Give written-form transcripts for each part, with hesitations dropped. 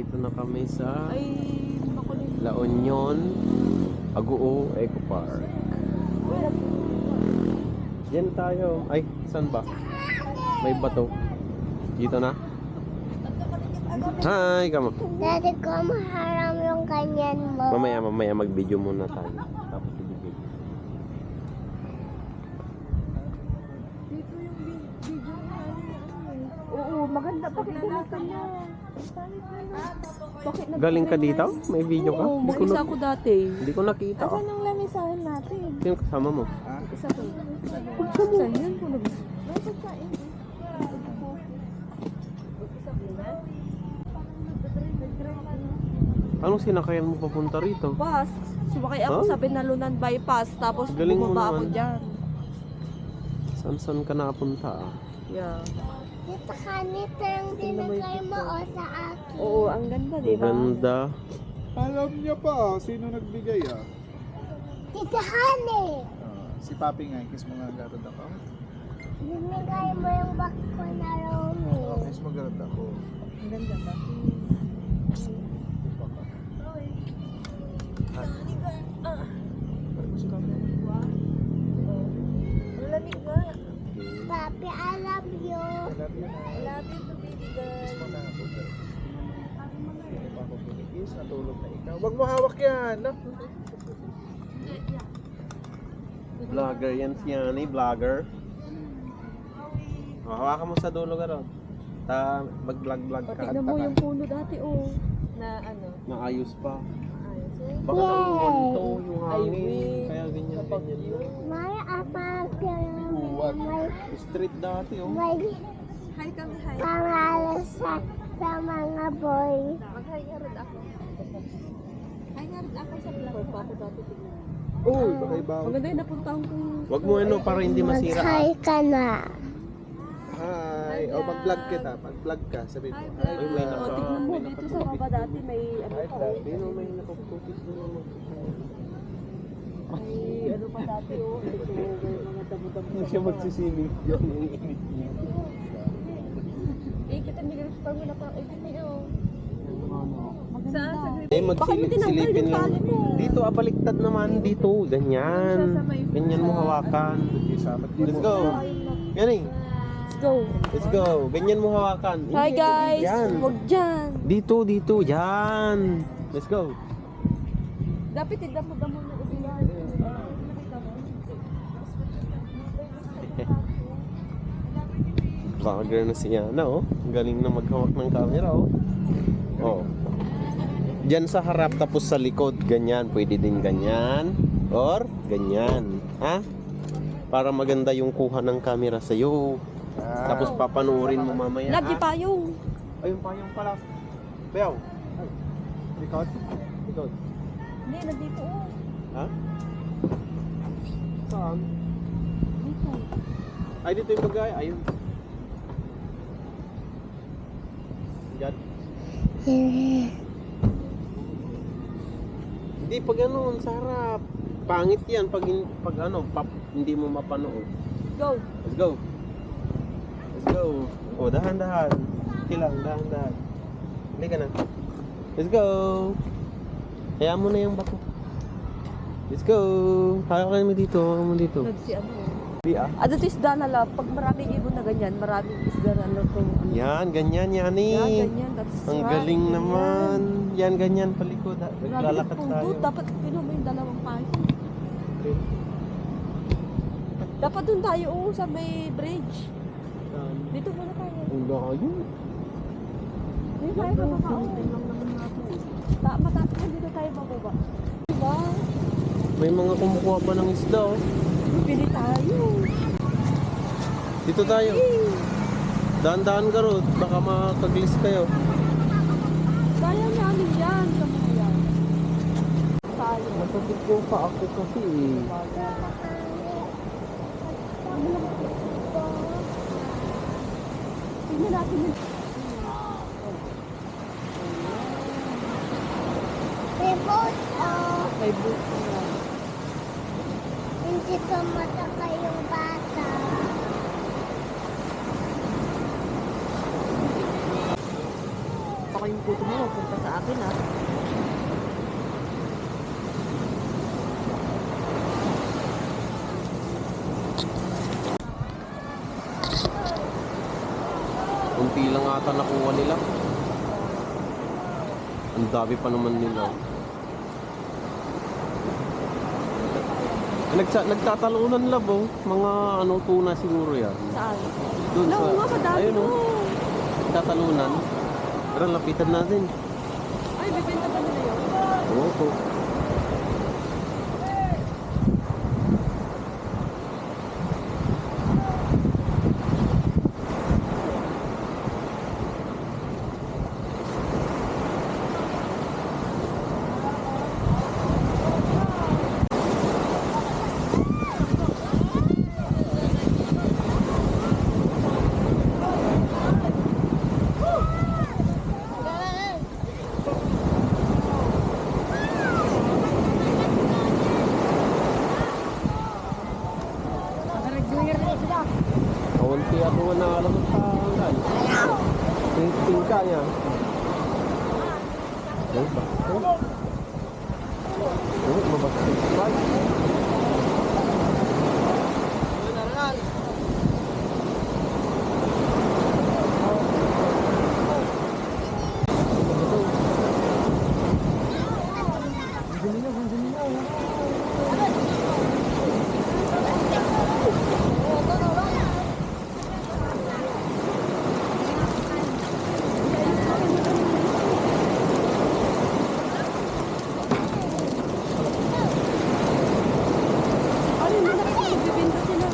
Nandito na kami sa Ay, makulit. La Union, Aguo Eco Park. Yan tayo. Ay, saan ba? May bato. Dito na. Hi, kamo. Dati ko maharam yung ganyan mo. Mamaya mag-video muna tayo. Tapos ibigay. Dito yung video Oo, maganda. Bakit ganito niya? Bakit Galing ka dito? May video ka? Oo, Hindi ko, mag-isa ako dati. hindi ko nakita. Asan ang lamisahan natin? Sino kasama mo? Isa ko. Saan yan? Kung nag... Anong sinakayan mo papunta rito? Bus. Sumakay ako Huh? sa Binalunan bypass. Tapos Galing mo bumaba ako naman. dyan. Saan ka napunta? Yeah. Dito ka nito yung binigay mo o sa akin. Oo, ang ganda, di ba? Ganda. Alam niya pa, sino nagbigay ah? Tita Hani, Si Papi nga, kiss mo nga agad ako. binigay mo yung bag ko na Romy. Kiss mo agad ako. Ang ganda ba? Ang lamig nga. Papi, I love you. I love you na. Love you to baby Kiss girl. mo na ako. Hindi pa ako kinikis, natulog na ikaw. Huwag mo hawak yan. No? Vlogger yan si Yanni, vlogger. Oh, hawakan mo sa dulo ka ron. Mag-vlog-vlog ka. Tignan mo yung puno dati, oh. Na ano? Naayos pa. Ayos. Baka nauwan to yung Ay, hangin. wait. Kaya ganyan-ganyan lang. May apag Uwag. may Street dati oh. may Hi kami, hi. pangalan sa mga boy. Mag-hi nga rin ako. Hi nga rin ako sa vlog. Pa ako dati tignan. Uy, baka ibaw. Maganda yung napuntahan kong... Wag mo ano para hindi masira. Mag-hi ka na. Hi. O, mag-vlog kita. Mag-vlog ka. Sabihin mo. Hi, Ay, may vlog. naka- O, tignan mo, may dito sa nakatupis baba dati may ano Hi, pa. vlog. Ayun oh, may nakapukis doon ano. May ano pa dati, oh. Ito, may mga damo-damo Hindi sa siya baba. magsisiming dyan yung init niya. Eh, kita may pa mo na pa. Eh, tignan, oh. Saan? Sa grip? Eh, Bakit mo tinanggal magsilipin yung lang. tali mo? Dito, baliktad naman. Dito, ganyan. Ganyan mo hawakan. Let's go. Yan eh. Let's go. Let's go. Ganyan mo hawakan. Hi Hindi, guys! Yan. Huwag dyan! Dito. Yan. Let's go. Dapat idamo-damo na ubiyan. Vlogger na si Yana, oh. Galing na maghawak ng camera, oh. Oh. Diyan sa harap tapos sa likod, ganyan. Pwede din ganyan. Or ganyan. Ha? Para maganda yung kuha ng camera sa'yo. Tapos papanoorin mo mamaya. Lagi ha? payong. Ayun payong pala. Bayaw. Likod? Likod. Hindi, nandito, oh. Ha? Saan? Dito. Ay, dito yung bagay. Ayun. Yan. Hindi, pag ano, sa harap. Pangit yan pag ano, hindi mo mapanood. Go. Let's go. Let's go. O, dahan-dahan. Okay lang, dahan-dahan. Hindi ka na. Let's go. Kaya mo na yung bato. Let's go. Kaya ka mo dito. Kaya mo dito. Nagsi ano. Hindi ah. Ano to isda na lang. Pag maraming ibon na ganyan, maraming isda na lang itong ano. Yan, ganyan, yani. Yan, ganyan. That's Ang right. galing Ganyan. naman. Yan, ganyan, palikod. Grabe Naglalakad yung tayo. pundo. Dapat pinuha mo yung dalawang payo. Dapat dun tayo, oh, sa may bridge. Yan. Dito muna tayo. Ang layo. May tayo ka baka, oh. Matapos dito tayo bababa. Diba? May mga kumukuha pa ng isda, oh. Pili tayo. Dito tayo. Dahan-dahan ka ron. Baka makakaglis kayo. Kaya namin yan sa mga yan. Tayo. Masakit ko pa ako kasi eh. Tingnan natin yung... May boat May book na. hindi ka matakay yung bata. Baka yung gutom mo, punta sa akin ah. Kunti lang ata nakuha nila. Ang dami pa naman nila. Nagtatalunan labo. Mga ano tuna siguro yan. Saan? Doon No, nga, madami ayun to. Nagtatalunan. Tara, lapitan natin. Ay, bibenta ba nila yun? Oo po. Kaunti ako na alam sa hanggan. Tingka niya. Ay, bakit? Oh, mabasik pa. Ay, hindi na kasi bibenta sila.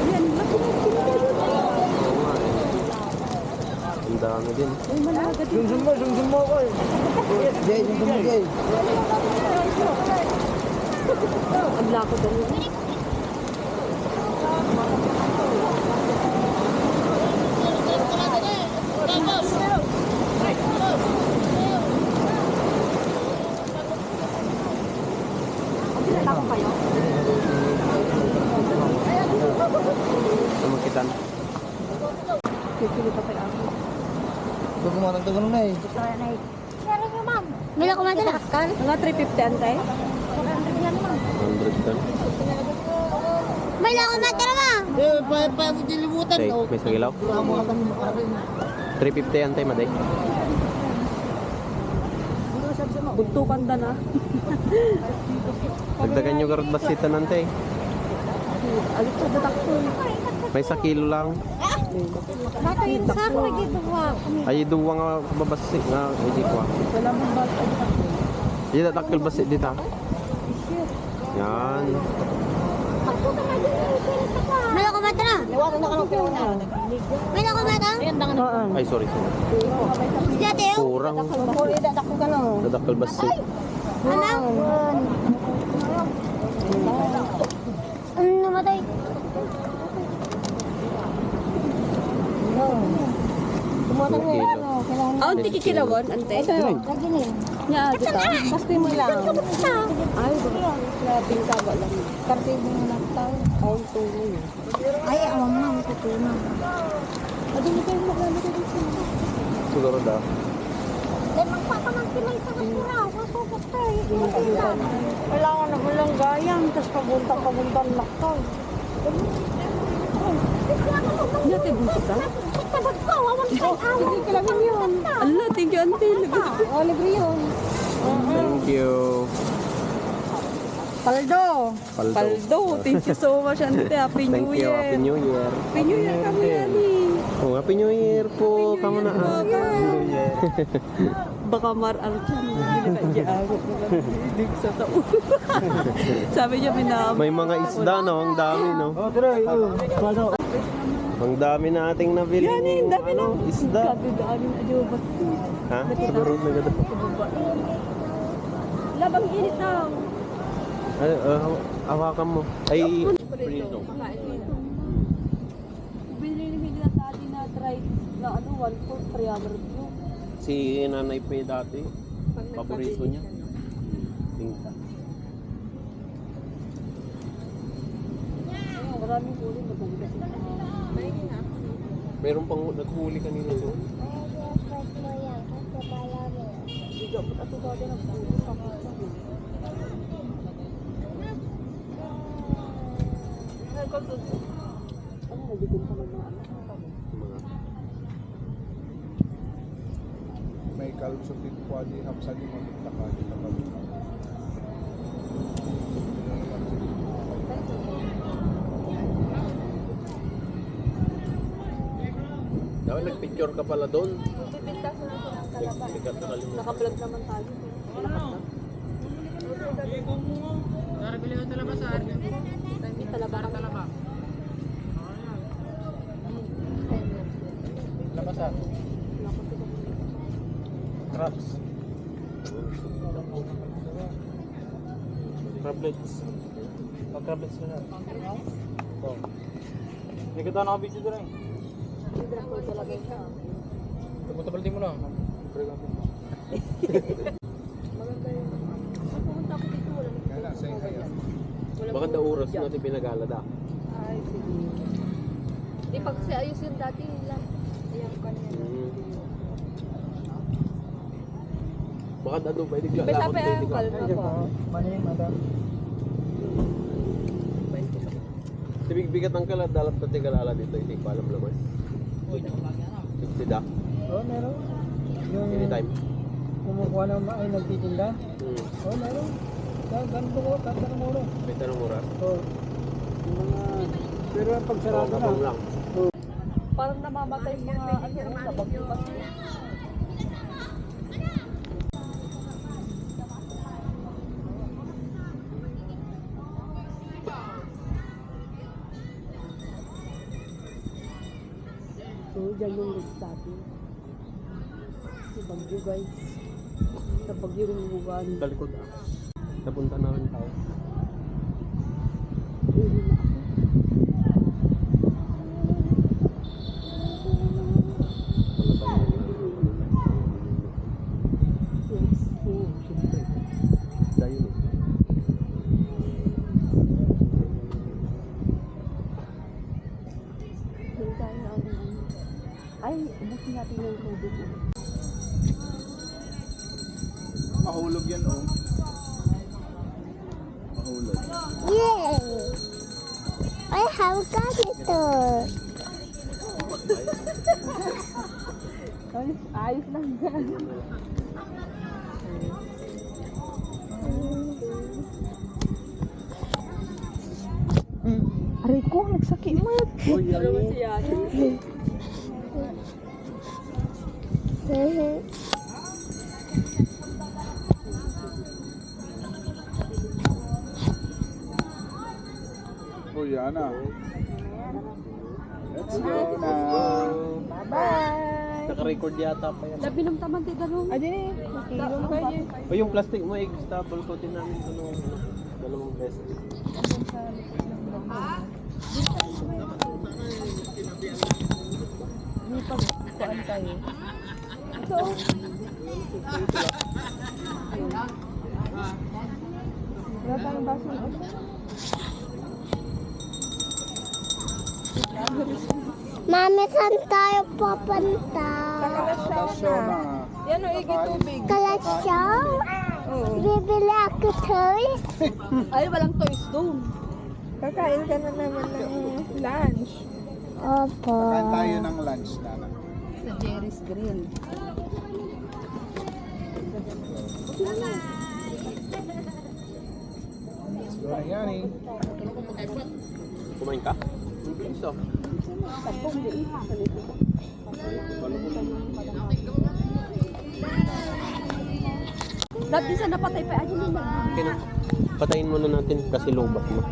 Yan, laki na pinili. Oo nga eh. Ang dami din. Ay, malaga din. Zoom mo ako eh. Jay, zoom mo Jay. Ang lako daw yun. Pinatako kayo? Sumakitan. Pipili pa kay ako. Huwag kumatang tagal na eh. Meron yung ma'am. May lang kumanta na. Mga 350 antay? 100 kan. May lang kumanta na ma'am. Eh, pa mo dilibutan. Tay, may sagilaw. 350 yan tayo, maday. Buntukan da na. Dagdagan nyo garot basita nante. Alit sa datakto. May sa kilo lang. Bato yung sa ako dito ba? Ay, duwa nga babasik nga. Hindi ko. Wala mong bata. Hindi tatakil basik dito. Yan. May lang kumanta na. May lang kumanta? Ay, sorry. Dati yung. Kurang. Dadakil basik. Ano? Ano namatay? Isang kilo. Ah, hindi kikilawan, ante? Lagi niya. Nya, dito. Basta mo lang. Ay, labing taba lang. Kasi yung nagtaw. All to mo. Ay, awang na. May tutunan. Adi mo kayo maglalagay dito. Siguro daw. Dahil magpapamang pilay sa kasura. Masukot tayo. Kailangan na walang gayang, tapos pabuntang laktaw. Hindi natin buntot ka? Tabag ko. Awang tayo. Hindi kailangan yun. Allah, thank you, ante. Oh, libre yun. Thank you. Paldo. Paldo. Paldo. Thank you so much, ante. Happy Thank New you. Year. Happy New Year. Happy New Year kami yan eh. Oh, Happy New Year po. Kamu na. Happy New Year. Baka mar-ar dyan. Hindi ka diagot. Hindi sa tao. Sabi niya, May mga isda, no? Ang dami, no? Oh, tira. Oh, Ang dami nating nabili. Yan eh, ang dami ano, na. isda. Gabi daanin na diyo ba? Ha? Siguro na ganda. Labang init na. Ay, hawakan mo. Ay, prito. Binili na dati na dried na ano, 1 for 300 yung. Si Nanay Pe dati, paborito niya. Tingka. Maraming huli, magugulat sila. Meron pang naghuli kanina doon. Bigo, at ito din ang huli sa mga. Ano, nabigyan ka ng mga ano? Mga May kalusot din po di hapsa di mamita ka di kapag. dapat nagpicture ka pala doon. Pipintasan natin ang kalaba. Sikat na kalimutan. Naka-vlog naman tayo. Hindi talaba kami. Labasan. Traps. Crablets. Pag-crablets na. Oh. Hindi ka daw nakabidyo doon eh. Hindi ko talaga siya. Tabal-tabalin mo lang. Maganda yun. Pag pumunta ako dito, wala na. Kaya say hi. Baka daw oras natin pinagalada. Ay, sige. Di pag kasi ayos yun dati lang. Ayan ko kanina. Baka daw pwede ka Basta lakot pa pwede yung ka. kalma ko. Maning madam. Tibig-bigat ang kalat, dalat na tigalala dito, hindi ko alam naman. 60 da, Oo, meron. Yung anytime. kumukuha ng ay nagtitinda. Oo, meron. Ganito ko, kanta ng muro. May tanong mura. Oo. Yung mga, pero ang pagsarado na. Kapang lang. Parang namamatay mga ano, sa bagyo. So, dyan yung next natin. Sa Bagyo, guys. Sa Bagyo ng buwan. Talikod ah. Napunta na rin tayo. Uwi na ako. Wala tayo. Yes. Oo, syempre. Dayo eh. Doon tayo na ano. Ay, ubusin natin yung tubig. Mahulog yan oh. Mahulog. Yay! I have got it. Ay, ayos lang yan. Aray ko, nagsakit mo. Oh, yan Ano eh. siya? Oh, yan na. Let's go na. Bye! Naka-record yata pa yan. Labi ng taman, tita nung. Ay, din eh. Nakilong kayo dyan. O yung plastic mo, double coatin namin ito nung dalawang beses. Hindi pa kuhaan tayo. Ito. Wala tayong baso. Mami, saan tayo papunta? Kalasyaw na. Yan o, igi tubig. Kalasyaw? Bibili ako toys? Ay, walang toys doon. Kakain ka na naman ng lunch. Opo. Kain tayo ng lunch na. Sa Jerry's Grill. Let's go na yan eh. Kumain ka? Ang bilis ah. Tapong liit. Dati sa napatay pa. Ayun yung Okay na. Patayin muna natin kasi lobat mo.